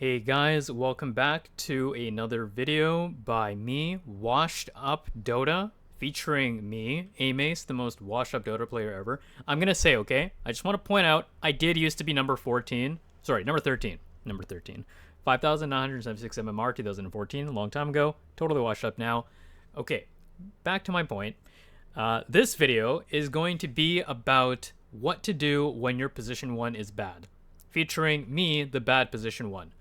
Hey guys, welcome back to another video by me, Washed Up Dota, featuring me, Amace, the most washed up Dota player ever. I'm gonna say, okay, I just want to point out, I did used to be number 14, sorry, number 13, number 13. 5,976 MMR 2014, a long time ago, totally washed up now. Okay, back to my point. This video is going to be about what to do when your position 1 is bad, featuring me, the bad position 1.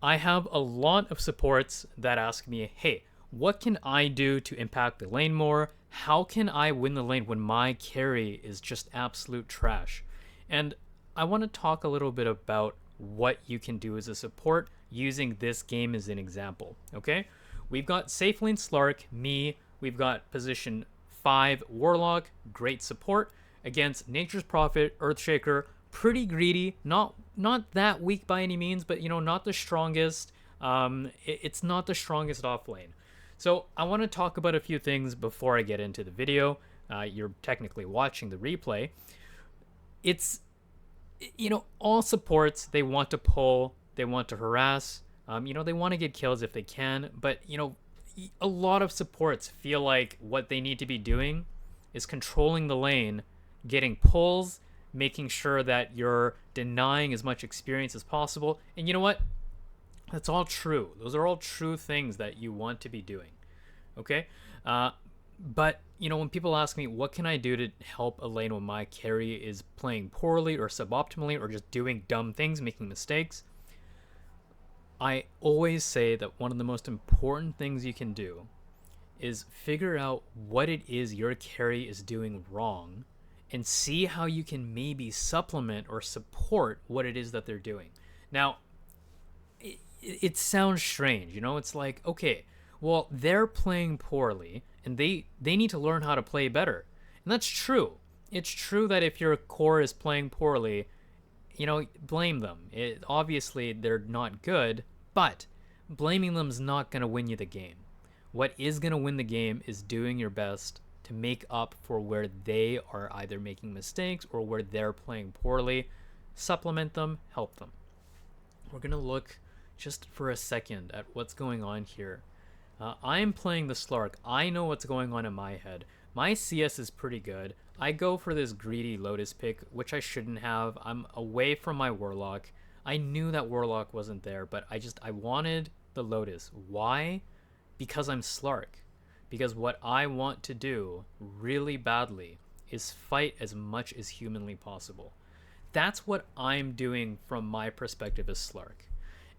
I have a lot of supports that ask me, hey, what can I do to impact the lane more? How can I win the lane when my carry is just absolute trash? And I want to talk a little bit about what you can do as a support using this game as an example, okay? We've got safe lane Slark, me, we've got position 5 Warlock, great support, against Nature's Prophet, Earthshaker, pretty greedy, not that weak by any means, but not the strongest. It's not the strongest off lane. So I want to talk about a few things before I get into the video. You're technically watching the replay. It's all supports, they want to pull, they want to harass, they want to get kills if they can, but a lot of supports feel like what they need to be doing is controlling the lane, getting pulls, making sure that you're denying as much experience as possible. And you know what? That's all true. Those are all true things that you want to be doing. Okay? But, when people ask me, what can I do to help a lane when my carry is playing poorly or suboptimally or just doing dumb things, making mistakes? I always say that one of the most important things you can do is figure out what it is your carry is doing wrong and see how you can maybe supplement or support what it is that they're doing. Now, it sounds strange, it's like, okay, well, they're playing poorly and they need to learn how to play better. And that's true. It's true that if your core is playing poorly, blame them. Obviously, they're not good, but blaming them is not going to win you the game. What is going to win the game is doing your best to make up for where they are either making mistakes or where they're playing poorly. Supplement them, help them. We're going to look just for a second at what's going on here. I'm playing the Slark. I know what's going on in my head. My CS is pretty good. I go for this greedy Lotus pick, which I shouldn't have. I'm away from my Warlock. I knew that Warlock wasn't there, but I wanted the Lotus. Why? Because I'm Slark. Because what I want to do really badly is fight as much as humanly possible. That's what I'm doing from my perspective as Slark.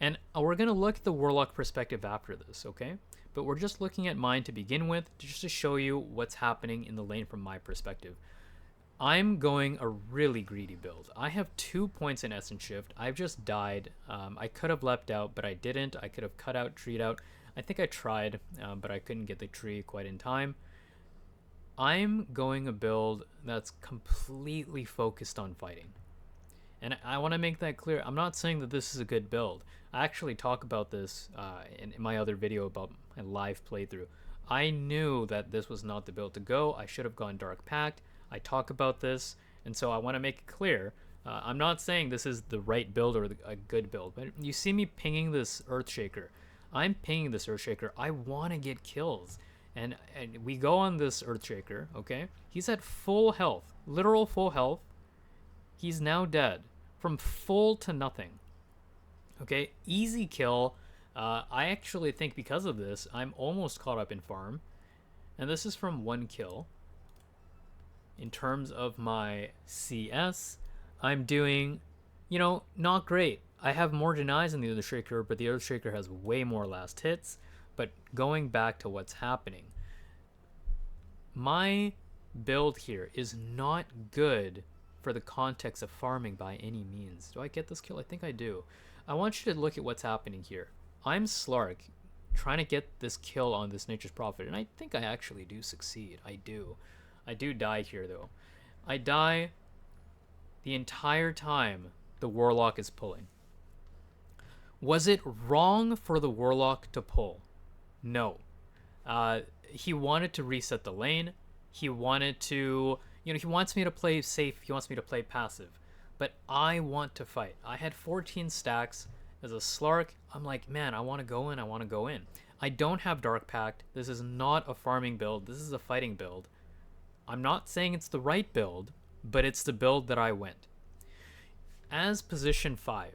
And we're going to look at the Warlock perspective after this, okay? But we're just looking at mine to begin with, just to show you what's happening in the lane from my perspective. I'm going a really greedy build. I have 2 points in Essence Shift. I've just died. I could have leapt out, but I didn't. I could have cut out, treed out. I think I tried, but I couldn't get the tree quite in time. I'm going a build that's completely focused on fighting. And I want to make that clear. I'm not saying that this is a good build. I actually talk about this in my other video about my live playthrough. I knew that this was not the build to go. I should have gone Dark Pact. I talk about this, and so I want to make it clear. I'm not saying this is the right build or a good build, but you see me pinging this Earthshaker. I'm pinging this Earthshaker. I want to get kills. And we go on this Earthshaker, okay? He's at full health, literal full health. He's now dead from full to nothing. Okay, easy kill. I actually think because of this, I'm almost caught up in farm. And this is from 1 kill. In terms of my CS, I'm doing, not great. I have more denies than the Earthshaker, but the Earthshaker has way more last hits. But going back to what's happening, my build here is not good for the context of farming by any means. Do I get this kill? I think I do. I want you to look at what's happening here. I'm Slark trying to get this kill on this Nature's Prophet, and I think I actually do succeed. I do die here, though. I die the entire time the Warlock is pulling. Was it wrong for the Warlock to pull? No. He wanted to reset the lane. He wanted to, he wants me to play safe. He wants me to play passive. But I want to fight. I had 14 stacks. As a Slark, I'm like, man, I want to go in, I want to go in. I don't have Dark Pact. This is not a farming build. This is a fighting build. I'm not saying it's the right build, but it's the build that I went. As position 5,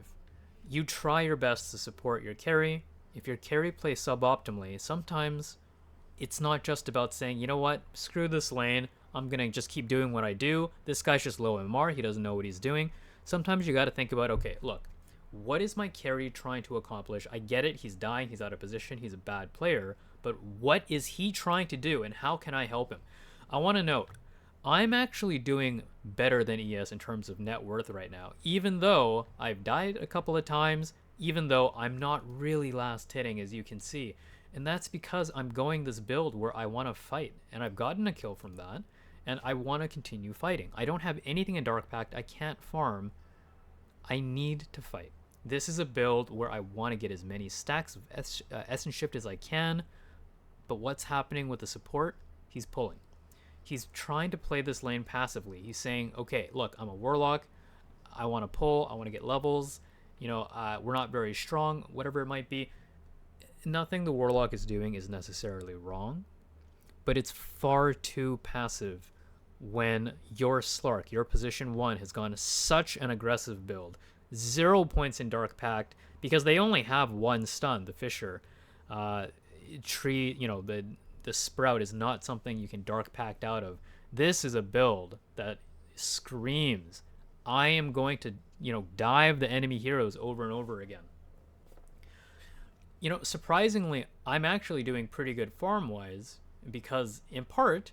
you try your best to support your carry. If your carry plays suboptimally, sometimes it's not just about saying, you know what, screw this lane, I'm gonna just keep doing what I do. This guy's just low MR, he doesn't know what he's doing. Sometimes you gotta think about, okay, look, what is my carry trying to accomplish? I get it, he's dying, he's out of position, he's a bad player, but what is he trying to do and how can I help him? I wanna note, I'm actually doing better than ES in terms of net worth right now, even though I've died a couple of times, even though I'm not really last hitting, as you can see. And that's because I'm going this build where I want to fight, and I've gotten a kill from that, and I want to continue fighting. I don't have anything in Dark Pact, I can't farm, I need to fight. This is a build where I want to get as many stacks of Essence Shift as I can, but what's happening with the support? He's pulling. He's trying to play this lane passively. He's saying, okay, look, I'm a Warlock, I want to pull, I want to get levels, you know, we're not very strong, whatever it might be. Nothing the Warlock is doing is necessarily wrong, but it's far too passive when your Slark, your position 1, has gone such an aggressive build. 0 points in Dark Pact because they only have 1 stun, the Fisher. Tree, you know, the Sprout is not something you can Dark Pact out of. This is a build that screams, I am going to, you know, dive the enemy heroes over and over again. You know, surprisingly, I'm actually doing pretty good farm-wise because, in part,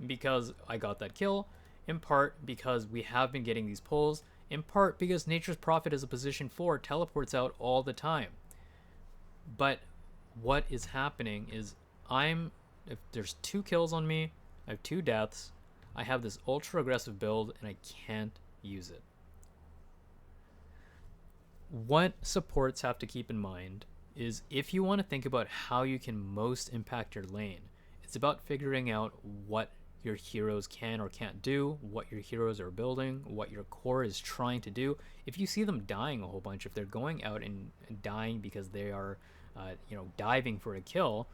because I got that kill, in part because we have been getting these pulls, in part because Nature's Prophet as a position 4 teleports out all the time. But what is happening is if there's 2 kills on me, I have 2 deaths, I have this ultra aggressive build and I can't use it. What supports have to keep in mind is if you want to think about how you can most impact your lane, it's about figuring out what your heroes can or can't do, what your heroes are building, what your core is trying to do. If you see them dying a whole bunch, if they're going out and dying because they are you know, diving for a kill,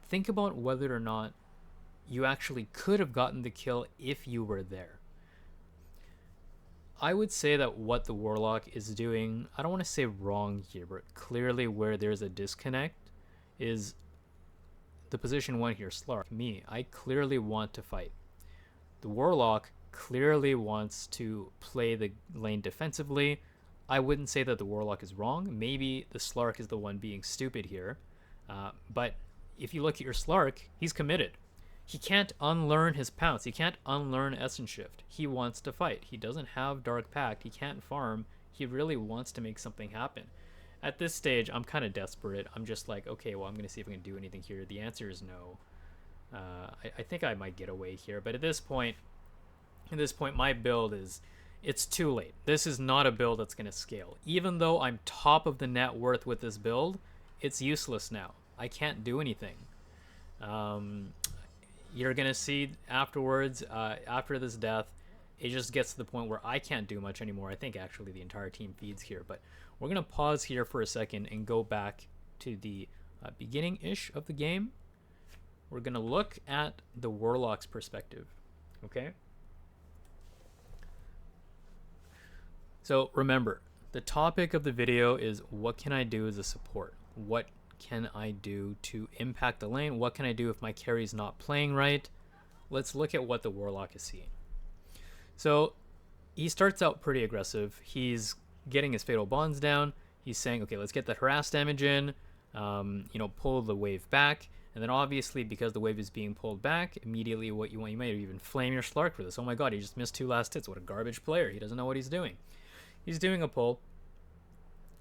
think about whether or not you actually could have gotten the kill if you were there. I would say that what the Warlock is doing, I don't want to say wrong here, but clearly where there's a disconnect is the position 1 here, Slark. Me, I clearly want to fight. The Warlock clearly wants to play the lane defensively. I wouldn't say that the Warlock is wrong. Maybe the Slark is the one being stupid here. But if you look at your Slark, he's committed. He can't unlearn his pounce. He can't unlearn Essence Shift. He wants to fight. He doesn't have Dark Pact. He can't farm. He really wants to make something happen. At this stage, I'm kind of desperate. I'm just like, okay, well, I'm going to see if I can do anything here. The answer is no. I think I might get away here. But at this point, my build is, it's too late. This is not a build that's going to scale. Even though I'm top of the net worth with this build, it's useless now. I can't do anything. You're going to see afterwards, after this death, it just gets to the point where I can't do much anymore. I think actually the entire team feeds here. But we're going to pause here for a second and go back to the beginning-ish of the game. We're going to look at the Warlock's perspective. Okay? So remember, the topic of the video is what can I do as a support? What can I do to impact the lane? What can I do if my carry's not playing right? Let's look at what the Warlock is seeing. So he starts out pretty aggressive. He's getting his Fatal Bonds down. He's saying, okay, let's get that harass damage in, you know, pull the wave back. And then obviously, because the wave is being pulled back, immediately what you want, you might even flame your Slark for this. Oh my god, he just missed 2 last hits. What a garbage player. He doesn't know what he's doing. He's doing a pull.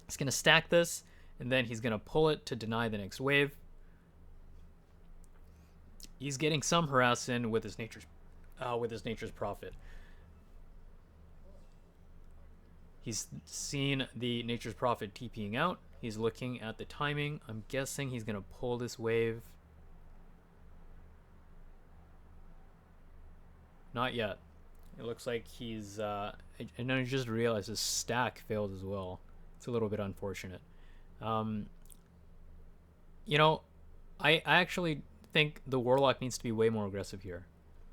He's going to stack this, and then he's going to pull it to deny the next wave. He's getting some harass in with his Nature's Prophet. He's seen the Nature's Prophet TPing out. He's looking at the timing. I'm guessing he's going to pull this wave. Not yet. It looks like he's... and then I just realized his stack failed as well. It's a little bit unfortunate. Um, you know, I actually think the Warlock needs to be way more aggressive here.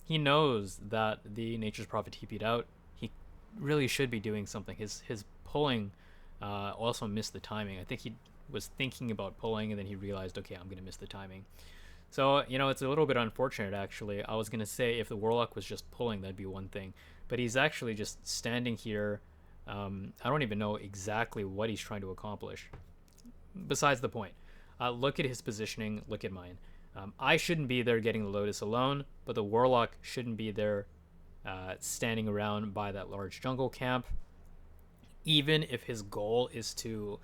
He knows that the Nature's Prophet TP'd out. He really should be doing something. His pulling also missed the timing. I think he was thinking about pulling and then he realized, okay, I'm going to miss the timing. So, it's a little bit unfortunate, actually. I was going to say if the Warlock was just pulling, that'd be one thing. But he's actually just standing here. I don't even know exactly what he's trying to accomplish. Besides the point. Look at his positioning. Look at mine. I shouldn't be there getting the Lotus alone, but the Warlock shouldn't be there standing around by that large jungle camp. Even if his goal is to,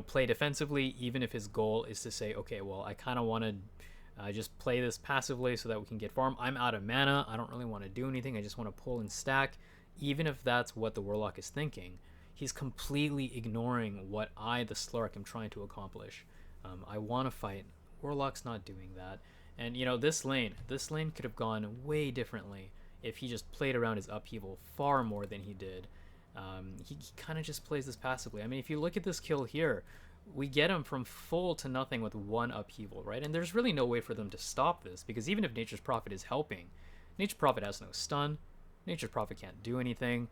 play defensively, even if his goal is to say, okay, well, I kind of want to just play this passively so that we can get farm. I'm out of mana. I don't really want to do anything. I just want to pull and stack. Even if that's what the Warlock is thinking, he's completely ignoring what I, the Slark, am trying to accomplish. I want to fight. Warlock's not doing that. And, this lane could have gone way differently if he just played around his upheaval far more than he did. He kind of just plays this passively. I mean, if you look at this kill here, we get him from full to nothing with one upheaval, right? And there's really no way for them to stop this, because even if Nature's Prophet is helping, Nature's Prophet has no stun. Nature's Prophet can't do anything.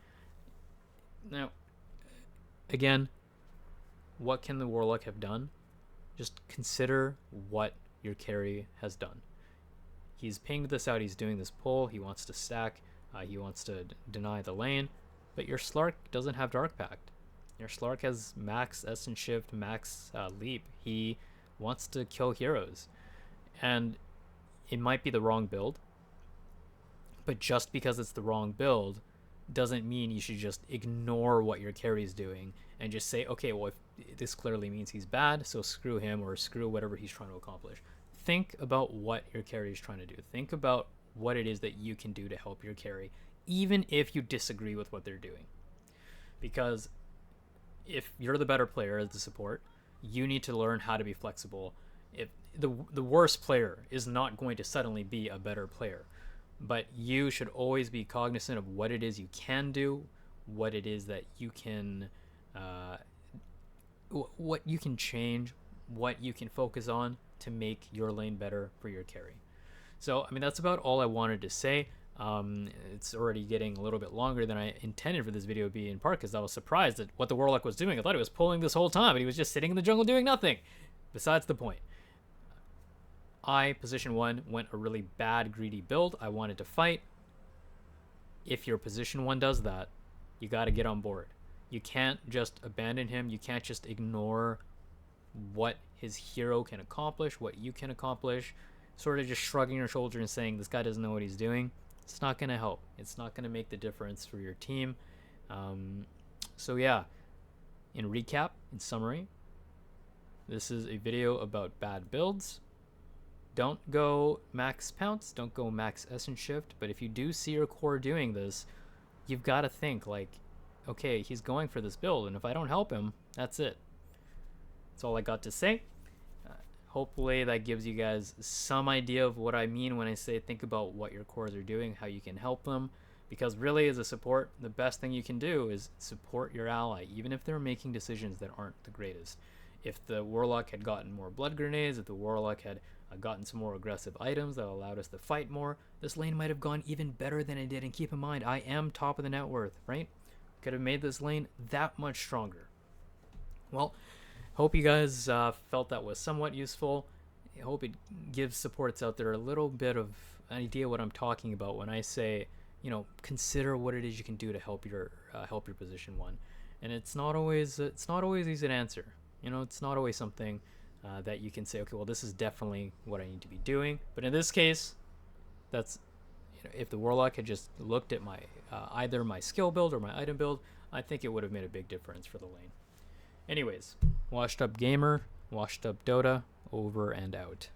Now, again, what can the Warlock have done? Just consider what your carry has done. He's pinged this out. He's doing this pull. He wants to stack. He wants to deny the lane. But your Slark doesn't have Dark Pact. Your Slark has max Essence Shift, max Leap. He wants to kill heroes. And it might be the wrong build. But just because it's the wrong build doesn't mean you should just ignore what your carry is doing and just say, okay, well, if this clearly means he's bad, so screw him or screw whatever he's trying to accomplish. Think about what your carry is trying to do. Think about what it is that you can do to help your carry, even if you disagree with what they're doing. Because if you're the better player as the support, you need to learn how to be flexible. If the worst player is not going to suddenly be a better player, but you should always be cognizant of what it is you can do, what it is that you can, what you can change, what you can focus on to make your lane better for your carry. So, I mean, that's about all I wanted to say. It's already getting a little bit longer than I intended for this video to be, in part because I was surprised at what the Warlock was doing. I thought he was pulling this whole time, but he was just sitting in the jungle doing nothing. Besides the point. Position 1, went a really bad greedy build. I wanted to fight. If your position 1 does that, you got to get on board. You can't just abandon him. You can't just ignore what his hero can accomplish, what you can accomplish, sort of just shrugging your shoulders and saying this guy doesn't know what he's doing. It's not going to help. It's not going to make the difference for your team. So yeah, in recap, in summary, this is a video about bad builds. Don't go max Pounce, don't go max Essence Shift, but if you do see your core doing this, you've got to think like, okay, he's going for this build, and if I don't help him, that's it. That's all I got to say. Hopefully that gives you guys some idea of what I mean when I say think about what your cores are doing, how you can help them, because really as a support, the best thing you can do is support your ally, even if they're making decisions that aren't the greatest. If the Warlock had gotten more blood grenades, if the Warlock had gotten some more aggressive items that allowed us to fight more, this lane might have gone even better than it did. And keep in mind, I am top of the net worth, right? Could have made this lane that much stronger. Well, hope you guys felt that was somewhat useful. I hope it gives supports out there a little bit of an idea what I'm talking about when I say, consider what it is you can do to help your position 1. And it's not always easy to answer. It's not always something that you can say, okay, well, this is definitely what I need to be doing. But in this case, that's, if the Warlock had just looked at my either my skill build or my item build, I think it would have made a big difference for the lane. Anyways, washed up gamer, washed up Dota, over and out.